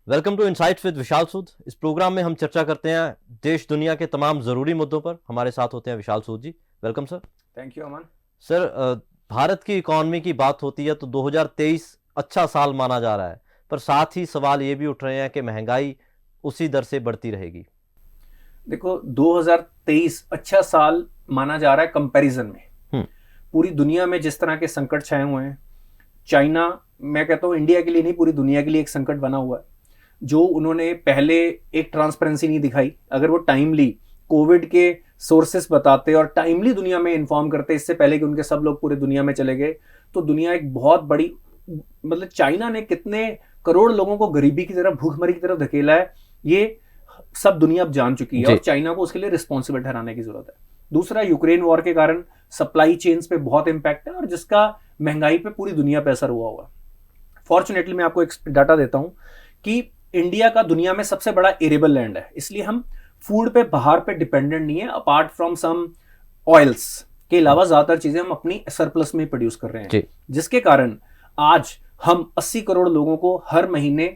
Welcome to insights with विशाल सूद। इस programme में हम चर्चा करते हैं देश दुनिया के तमाम ज़रूरी मुद्दों पर। हमारे साथ होते हैं Vishal Sood ji. Welcome sir. Thank you Aman. Sir, Bharat की इकॉनमी की बात होती है तो 2023 अच्छा साल माना जा रहा है, पर साथ ही सवाल ये भी उठ रहे हैं कि महंगाई उसी दर से बढ़ती रहेगी। देखो 2023 अच्छा साल माना जा रहा है कंपैरिजन में। पूरी दुनिया में जिस तरह के संकट छाए हुए हैं, चाइना, मैं कहता हूं इंडिया के लिए नहीं पूरी दुनिया के लिए एक संकट बना हुआ है। जो उन्होंने पहले एक ट्रांसपेरेंसी नहीं दिखाई, अगर वो टाइमली कोविड के सोर्सेस बताते और टाइमली दुनिया में इन्फॉर्म करते इससे पहले कि उनके सब लोग पूरे दुनिया में चले गए, तो दुनिया एक बहुत बड़ी, मतलब चाइना ने कितने करोड़ लोगों को गरीबी की तरफ, भूखमरी की तरफ धकेला है, ये सब दुनिया अब जान चुकी है और चाइना को उसके लिए रिस्पॉन्सिबल ठहराने की जरूरत है। दूसरा, यूक्रेन वॉर के कारण सप्लाई चेन्स पे बहुत इंपैक्ट है और जिसका महंगाई पे पूरी दुनिया पे असर हुआ। फॉर्चुनेटली मैं आपको एक डाटा देता हूं कि इंडिया का दुनिया में सबसे बड़ा एरेबल लैंड है, इसलिए हम फूड पे बाहर पे डिपेंडेंट नहीं है। अपार्ट फ्रॉम सम ऑयल्स के अलावा ज्यादातर चीजें हम अपनी सरप्लस में प्रोड्यूस कर रहे हैं, जिसके कारण आज हम 80 करोड़ लोगों को हर महीने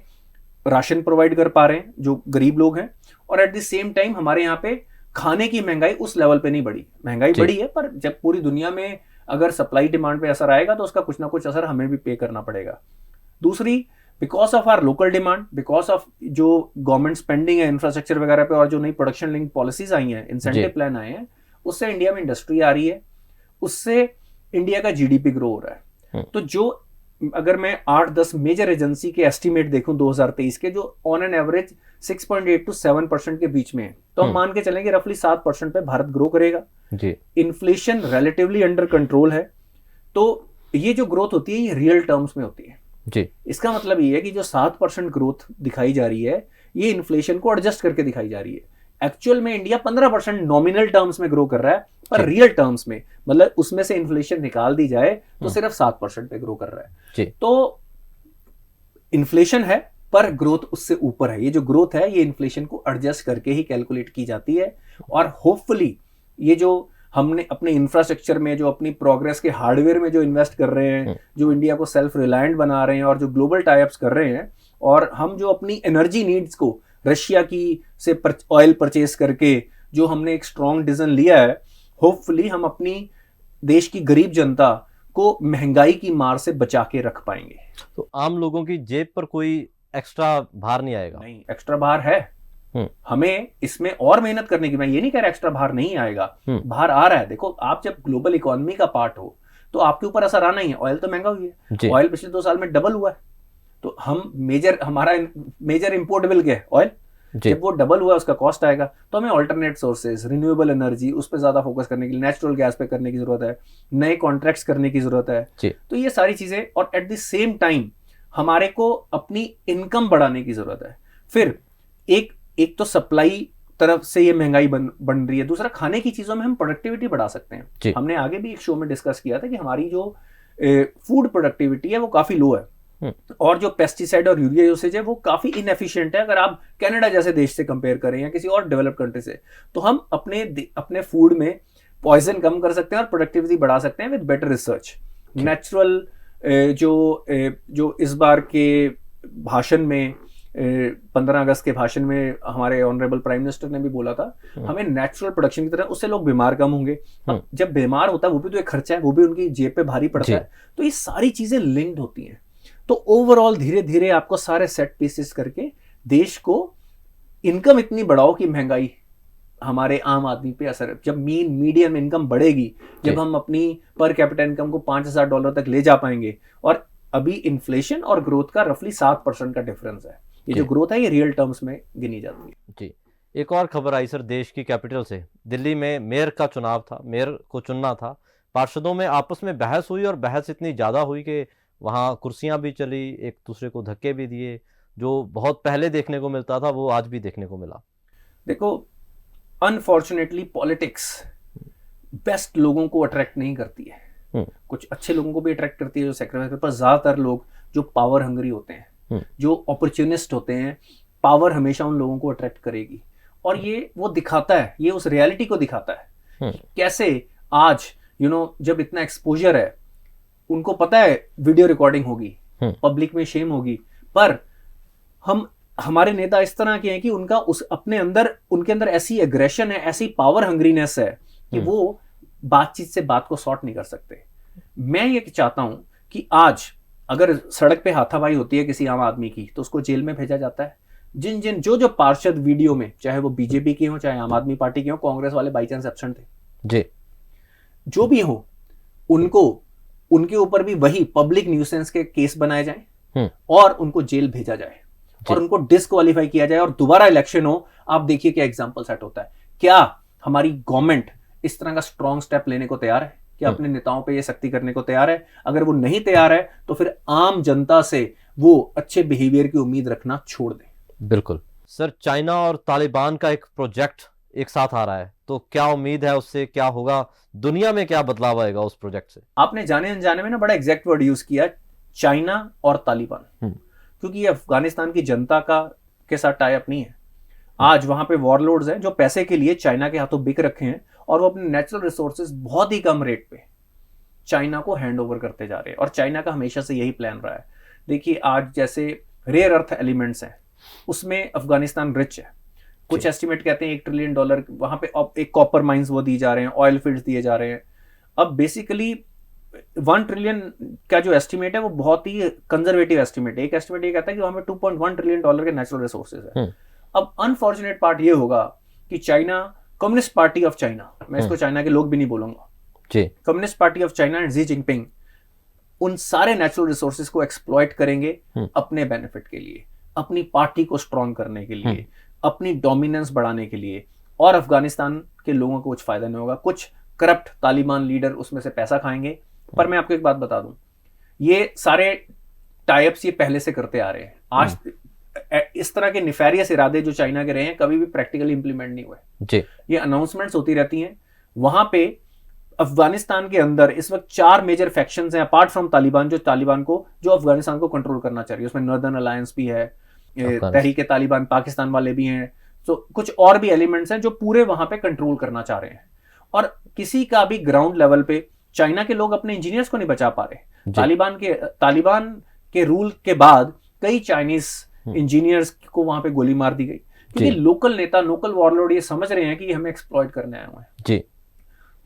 राशन प्रोवाइड कर पा रहे हैं जो गरीब लोग हैं। और एट द सेम टाइम हमारे यहाँ पे खाने की महंगाई उस लेवल पे नहीं बढ़ी। महंगाई बढ़ी है, पर जब पूरी दुनिया में अगर सप्लाई डिमांड पे असर आएगा तो उसका कुछ ना कुछ असर हमें भी पे करना पड़ेगा। दूसरी, because of our local demand, because of जो गवर्नमेंट स्पेंडिंग है इंफ्रास्ट्रक्चर वगैरह पे और जो नई प्रोडक्शन लिंक पॉलिसीज आई हैं, इंसेंटिव प्लान आए हैं, उससे इंडिया में इंडस्ट्री आ रही है, उससे इंडिया का जीडीपी ग्रो हो रहा है। तो जो अगर मैं 8-10 मेजर एजेंसी के एस्टिमेट देखूं 2023 के, जो ऑन एन एवरेज 6.8 to 7% के बीच में है, तो हम मान के चलेंगे रफली 7% पे भारत ग्रो करेगा। इन्फ्लेशन रिलेटिवली अंडर कंट्रोल है, तो ये जो ग्रोथ होती है ये रियल टर्म्स में होती है जी। इसका मतलब ये है कि जो 7% ग्रोथ दिखाई जा रही है ये इन्फ्लेशन को एडजस्ट करके दिखाई जा रही है। एक्चुअल में इंडिया 15% नॉमिनल टर्म्स में ग्रो कर रहा है, पर रियल टर्म्स में, मतलब उसमें से इन्फ्लेशन निकाल दी जाए तो सिर्फ 7% पे ग्रो कर रहा है। तो इन्फ्लेशन है पर ग्रोथ उससे ऊपर है। ये जो ग्रोथ है ये इन्फ्लेशन को एडजस्ट करके ही कैलकुलेट की जाती है। और होपफुली ये जो हमने अपने इंफ्रास्ट्रक्चर में, जो अपनी प्रोग्रेस के हार्डवेयर में जो इन्वेस्ट कर रहे हैं, जो इंडिया को सेल्फ रिलायंट बना रहे हैं और जो ग्लोबल टाइप्स कर रहे हैं, और हम जो अपनी एनर्जी नीड्स को रशिया की से ऑयल परचेस करके जो हमने एक स्ट्रॉन्ग डिसीजन लिया है, होपफुली हम अपनी देश की गरीब जनता को महंगाई की मार से बचा के रख पाएंगे। तो आम लोगों की जेब पर कोई एक्स्ट्रा भार नहीं आएगा? नहीं, एक्स्ट्रा भार है। हमें इसमें और मेहनत करने की, मैं ये नहीं कह रहा एक्स्ट्रा भार नहीं आएगा, भार आ रहा है। देखो, आप जब ग्लोबल इकोनॉमी का पार्ट हो तो आपके ऊपर असर आना ही है। ऑयल तो महंगा हुई है, ऑयल पिछले 2 साल में डबल हुआ है, तो हमारा मेजर इंपोर्ट बिल क्या है? ऑयल। जब वो डबल हुआ उसका कॉस्ट आएगा, तो हमें ऑल्टरनेट सोर्सेज, रिन्यूएबल एनर्जी, उस पर ज्यादा फोकस करने के लिए नेचुरल गैस पे करने की जरूरत है, नए कॉन्ट्रैक्ट्स करने की जरूरत है। तो ये सारी चीजें, और एट द सेम टाइम हमारे को अपनी इनकम बढ़ाने की जरूरत है। फिर एक तो सप्लाई तरफ से ये महंगाई बन रही है, दूसरा खाने की चीजों में हम प्रोडक्टिविटी बढ़ा सकते हैं। हमने आगे भी एक शो में डिस्कस किया था कि हमारी जो फूड प्रोडक्टिविटी है वो काफी लो है, और जो पेस्टिसाइड और यूरिया यूसेज है वो काफी इनएफिशिएंट है अगर आप कनाडा जैसे देश से कंपेयर करें या किसी और डेवलप्ड कंट्री से। तो हम अपने फूड में पॉइजन कम कर सकते हैं और प्रोडक्टिविटी बढ़ा सकते हैं विद बेटर रिसर्च। नेचुरल जो इस बार के भाषण में, 15 अगस्त के भाषण में हमारे ऑनरेबल प्राइम मिनिस्टर ने भी बोला था, हमें नेचुरल प्रोडक्शन की तरह, उससे लोग बीमार कम होंगे। जब बीमार होता है वो भी तो एक खर्चा है, वो भी उनकी जेब पे भारी पड़ता है। तो ये सारी चीजें लिंक्ड होती हैं। तो ओवरऑल धीरे धीरे आपको सारे सेट पीसेस करके देश को इनकम इतनी बढ़ाओ कि महंगाई हमारे आम आदमी पे असर, जब मीडियम इनकम बढ़ेगी, जब हम अपनी पर कैपिटा इनकम को $5,000 तक ले जा पाएंगे। और अभी इन्फ्लेशन और ग्रोथ का रफली 7% का डिफरेंस है। ये जो ग्रोथ है ये रियल टर्म्स में गिनी जाती है जी। एक और खबर आई सर देश की कैपिटल से। दिल्ली में मेयर का चुनाव था, मेयर को चुनना था। पार्षदों में आपस में बहस हुई और बहस इतनी ज़्यादा हुई कि वहाँ कुर्सियाँ भी चली, एक दूसरे को धक्के भी दिए। जो बहुत पहले देखने को मिलता था वो आज भी देखने को मिला। देखो, अनफॉर्चुनेटली पॉलिटिक्स बेस्ट लोगों को अट्रैक्ट नहीं करती है। कुछ अच्छे लोगों को भी अट्रैक्ट करती है जो सेक्रीफाइस, पर ज्यादातर लोग जो पावर हंगरी होते हैं, जो अपॉर्चुनिस्ट होते हैं, पावर हमेशा उन लोगों को अट्रैक्ट करेगी। और ये वो दिखाता है, ये उस रियलिटी को दिखाता है कैसे आज जब इतना एक्सपोजर है, उनको पता है वीडियो रिकॉर्डिंग होगी, पब्लिक में शेम होगी, पर हम हमारे नेता इस तरह के हैं कि उनका उनके अंदर ऐसी एग्रेशन है, ऐसी पावर हंग्रीनेस है कि वो बातचीत से बात को सॉर्ट नहीं कर सकते। मैं ये चाहता हूं कि आज अगर सड़क पे हाथापाई होती है किसी आम आदमी की तो उसको जेल में भेजा जाता है। जो पार्षद वीडियो में, चाहे वो बीजेपी के हो चाहे आम आदमी पार्टी के हो, कांग्रेस वाले बाई चांस एब्सेंट थे जी, जो भी हो, उनके ऊपर भी वही पब्लिक न्यूसेंस के केस बनाए जाएं और उनको जेल भेजा जाए और उनको डिस्क्वालीफाई किया जाए और दोबारा इलेक्शन हो। आप देखिए क्या एग्जांपल सेट होता है। क्या हमारी गवर्नमेंट इस तरह का स्ट्रॉन्ग स्टेप लेने को तैयार है? क्या अपने नेताओं पे ये सख्ती करने को तैयार है? अगर वो नहीं तैयार है तो फिर आम जनता से वो अच्छे बिहेवियर की उम्मीद रखना छोड़ दें। बिल्कुल सर, चाइना और तालिबान का एक प्रोजेक्ट एक साथ आ रहा है, तो क्या उम्मीद है उससे? क्या होगा? दुनिया में क्या बदलाव आएगा उस प्रोजेक्ट से? आपने जाने अनजाने में ना बड़ा एग्जैक्ट वर्ड यूज किया, चाइना और तालिबान, क्योंकि ये अफगानिस्तान की जनता के साथ टाई अप नहीं है। आज वहां पे वॉरलॉर्ड्स हैं जो पैसे के लिए चाइना के हाथों बिक रखे हैं और वो अपने नेचुरल रिसोर्सेज बहुत ही कम रेट पे चाइना को हैंड ओवर करते जा रहे हैं और चाइना का हमेशा से यही प्लान रहा है। देखिए आज जैसे रेयर अर्थ एलिमेंट्स हैं उसमें अफगानिस्तान रिच है। कुछ एस्टिमेट कहते हैं $1 ट्रिलियन वहां पे एक कॉपर माइंस वो दिए जा रहे हैं, ऑयल फील्ड्स दिए जा रहे हैं। अब बेसिकली 1 ट्रिलियन का जो एस्टिमेट है वो बहुत ही कंजर्वेटिव एस्टिमेट है। एक एस्टिमेट ये कहता है कि वहां पे $2.1 ट्रिलियन के नेचुरल रिसोर्सेज है। अब अनफॉर्चुनेट पार्ट ये होगा कि China, communist party of China, मैं इसको चाइना के लोग भी नहीं बोलूंगा, communist party of China and Xi Jinping उन सारे नेचुरल रिसोर्सेज को एक्सप्लॉइट करेंगे अपने बेनिफिट के लिए, अपनी पार्टी को स्ट्रॉन्ग करने के लिए, अपनी डोमिनेंस बढ़ाने के लिए, और अफगानिस्तान के लोगों को कुछ फायदा नहीं होगा। कुछ करप्ट तालिबान लीडर उसमें से पैसा खाएंगे। पर मैं आपको एक बात बता दूं, ये सारे टाइप्स ये पहले से करते आ रहे हैं। आज इस तरह के निफेरियस इरादे जो चाइना के रहे हैं कभी भी प्रैक्टिकली इंप्लीमेंट नहीं हुए। ये अनाउंसमेंट्स होती रहती हैं। वहां पे अफगानिस्तान के अंदर इस वक्त 4 मेजर फैक्शंस हैं अपार्ट फ्रॉम तालिबान, जो अफगानिस्तान को कंट्रोल करना चाह रही है। उसमें नॉर्दर्न अलायंस भी है, तहरीक तालिबान पाकिस्तान वाले भी हैं, तो कुछ और भी एलिमेंट्स हैं जो पूरे वहां पे कंट्रोल करना चाह रहे हैं। और किसी का भी ग्राउंड लेवल पे चाइना के लोग अपने इंजीनियर्स को नहीं बचा पा रहे। तालिबान के रूल के बाद कई चाइनीज इंजीनियर्स को वहां पे गोली मार दी गई क्योंकि लोकल नेता, लोकल वॉरलॉर्ड ये समझ रहे हैं कि हमें एक्सप्लॉइट करने आए हुए हैं जी।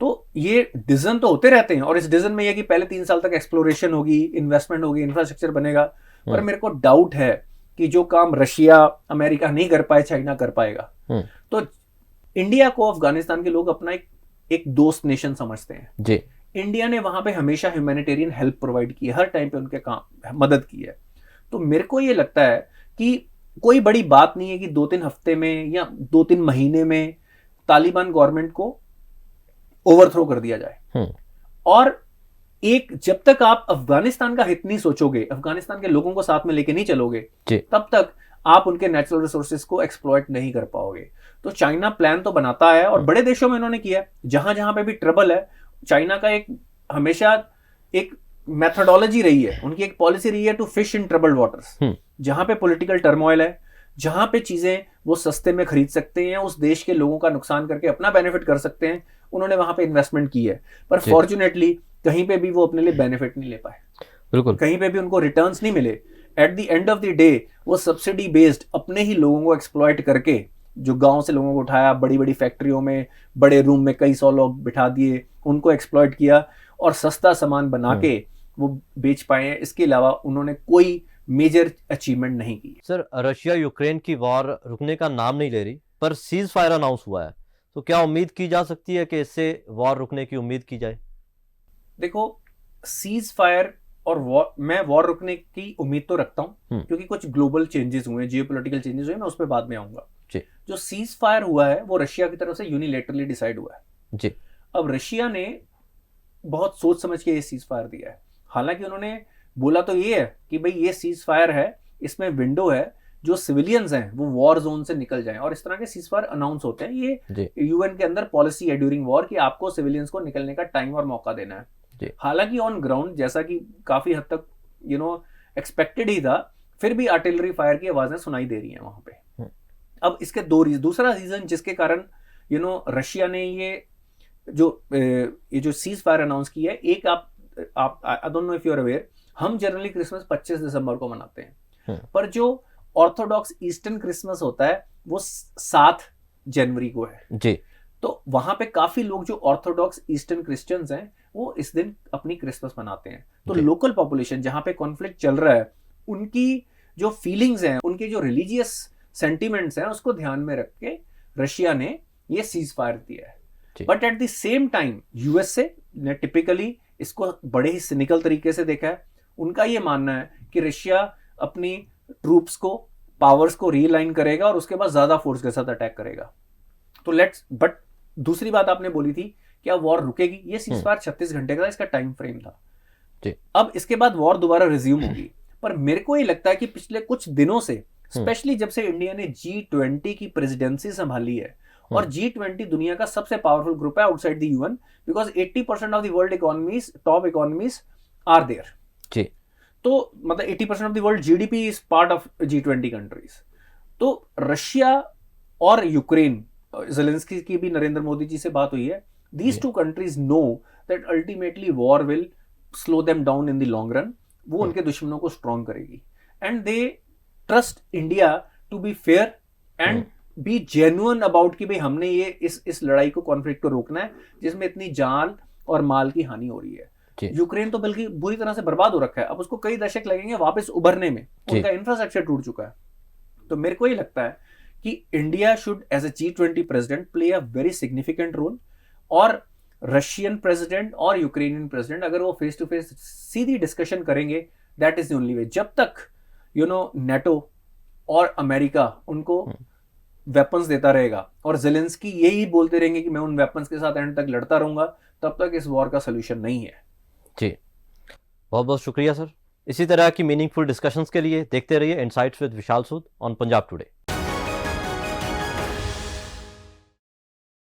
तो ये डिसीजन तो होते रहते हैं और इस डिसीजन में यह कि पहले 3 साल तक एक्सप्लोरेशन होगी, इन्वेस्टमेंट होगी, इंफ्रास्ट्रक्चर बनेगा। पर मेरे को डाउट है कि जो काम रशिया, अमेरिका नहीं कर पाए चाइना कर पाएगा। तो इंडिया को अफगानिस्तान के लोग अपना एक दोस्त नेशन समझते हैं जी। इंडिया ने वहां पे हमेशा ह्यूमैनिटेरियन हेल्प प्रोवाइड की है, हर टाइम पे उनके काम मदद की है। तो मेरे को ये लगता है कि कोई बड़ी बात नहीं है कि 2-3 हफ्ते में या 2-3 महीने में तालिबान गवर्नमेंट को ओवरथ्रो कर दिया जाए। और जब तक आप अफगानिस्तान का हित नहीं सोचोगे, अफगानिस्तान के लोगों को साथ में लेके नहीं चलोगे, तब तक आप उनके नेचुरल रिसोर्सेज को एक्सप्लॉइट नहीं कर पाओगे। तो चाइना प्लान तो बनाता है और बड़े देशों में इन्होंने किया है। जहां जहां पे भी ट्रबल है, चाइना का हमेशा एक मेथोडोलॉजी रही है, उनकी एक पॉलिसी रही है to fish in troubled waters. जहां पे पॉलिटिकल टर्मोइल है, जहां पे चीजें वो सस्ते में खरीद सकते हैं, उस देश के लोगों का नुकसान करके अपना बेनिफिट कर सकते हैं, उन्होंने वहां पे इन्वेस्टमेंट की है। पर फॉर्चुनेटली कहीं पे भी वो अपने लिए बेनिफिट नहीं ले पाए, बिल्कुल कहीं पे भी उनको रिटर्न्स नहीं मिले। At the end of the day वो सब्सिडी बेस्ड अपने ही लोगों को एक्सप्लॉइट करके, जो गांव से लोगों को उठाया, बड़ी बड़ी फैक्ट्रियों में, बड़े रूम में कई 100 लोग बिठा दिए, उनको एक्सप्लॉइट किया और सस्ता सामान बना के वो बेच पाए हैं। इसके अलावा उन्होंने कोई मेजर अचीवमेंट नहीं की। सर, रशिया यूक्रेन की वॉर रुकने का नाम नहीं ले रही, पर सीज फायर अनाउंस हुआ है, तो क्या उम्मीद की जा सकती है कि इससे वॉर रुकने की उम्मीद की जाए? देखो, सीज फायर और मैं वॉर रुकने की उम्मीद तो रखता हूं क्योंकि कुछ ग्लोबल चेंजेस हुए, जियोपॉलिटिकल चेंजेस हुए, मैं उस पर बाद में आऊंगा। जो सीज फायर हुआ है वो रशिया की तरफ से यूनिलेटरली डिसाइड हुआ है जी। अब रशिया ने बहुत सोच समझ के ये सीज फायर दिया है। हालांकि उन्होंने बोला तो ये है कि भाई ये सीज फायर है, इसमें विंडो है, जो सिविलियंस हैं वो वॉर जोन से निकल जाएं। और इस तरह के सीज फायर अनाउंस होते हैं, ये यूएन के अंदर पॉलिसी है ड्यूरिंग वॉर कि आपको सिविलियंस को निकलने का टाइम और मौका देना है। हालांकि ऑन ग्राउंड जैसा कि काफी हद तक एक्सपेक्टेड ही था, फिर भी आर्टिलरी फायर की आवाजें सुनाई दे रही हैं वहां पे। अब इसके दूसरा रीजन जिसके कारण रशिया ने ये जो सीज फायर अनाउंस की है, एक आप I don't know if you are aware, हम जनरली क्रिसमस 25 दिसंबर को मनाते हैं, पर जो ऑर्थोडॉक्स ईस्टर्न क्रिसमस होता है वो 7 जनवरी को है जी। तो वहां पे काफी लोग जो ऑर्थोडॉक्स ईस्टर्न क्रिश्चियंस हैं वो इस दिन अपनी क्रिसमस मनाते हैं। तो जी। लोकल पॉपुलेशन जहां पे कॉन्फ्लिक्ट चल रहा है उनकी जो फीलिंग्स हैं, उनके जो रिलीजियस सेंटिमेंट्स हैं, उसको ध्यान में रख के रशिया ने ये सीज फायर दिया है। But at the same time USA ने टिपिकली इसको बड़े ही सिनिकल तरीके से देखा है। उनका ये मानना है कि रशिया अपनी ट्रूप्स को, पावर्स को रीलाइन करेगा और उसके बाद ज्यादा फोर्स के साथ अटैक करेगा। तो बट दूसरी बात आपने बोली थी क्या वॉर रुकेगी? ये सीजफायर 36 घंटे का इसका टाइम फ्रेम था। जी। अब इसके बाद वॉर दोबारा रिज्यूम होगी। पर मेरे को ये लगता है कि पिछले कुछ दिनों से, स्पेशली जब से इंडिया ने G20 की प्रेसिडेंसी संभाली है, और G20 दुनिया का सबसे पावरफुल ग्रुप है outside the UN, because 80% of the world economies, top economies are there. जी। तो मतलब 80% of the world GDP is part of G20 countries. तो रशिया और यूक्रेन, ज़ेलेंस्की की भी नरेंद्र मोदी जी से बात हुई है, these two countries know that ultimately war will slow them down in the long run। वो उनके दुश्मनों को स्ट्रॉन्ग करेगी and they trust India to be fair and be genuine about कि भाई हमने ये इस लड़ाई को, कॉन्फ्लिक्ट को रोकना है जिसमें इतनी जान और माल की हानि हो रही है। यूक्रेन तो बल्कि बुरी तरह से बर्बाद हो रखा है, अब उसको कई दशक लगेंगे वापस उभरने में, उनका इंफ्रास्ट्रक्चर टूट चुका है। तो मेरे को ये लगता है कि India should as a G20 president play a very significant role, और रशियन प्रेसिडेंट और यूक्रेनियन प्रेसिडेंट अगर वो फेस टू फेस सीधी डिस्कशन करेंगे, that is the only way. जब तक नेटो और अमेरिका उनको वेपन्स देता रहेगा और ज़ेलेंस्की यही बोलते रहेंगे कि मैं उन वेपन्स के साथ एंड तक लड़ता रहूंगा, तब तक इस वॉर का सोल्यूशन नहीं है। जी, बहुत बहुत शुक्रिया सर। इसी तरह की मीनिंगफुल डिस्कशंस के लिए देखते रहिए insights with Vishal Sood on Punjab today.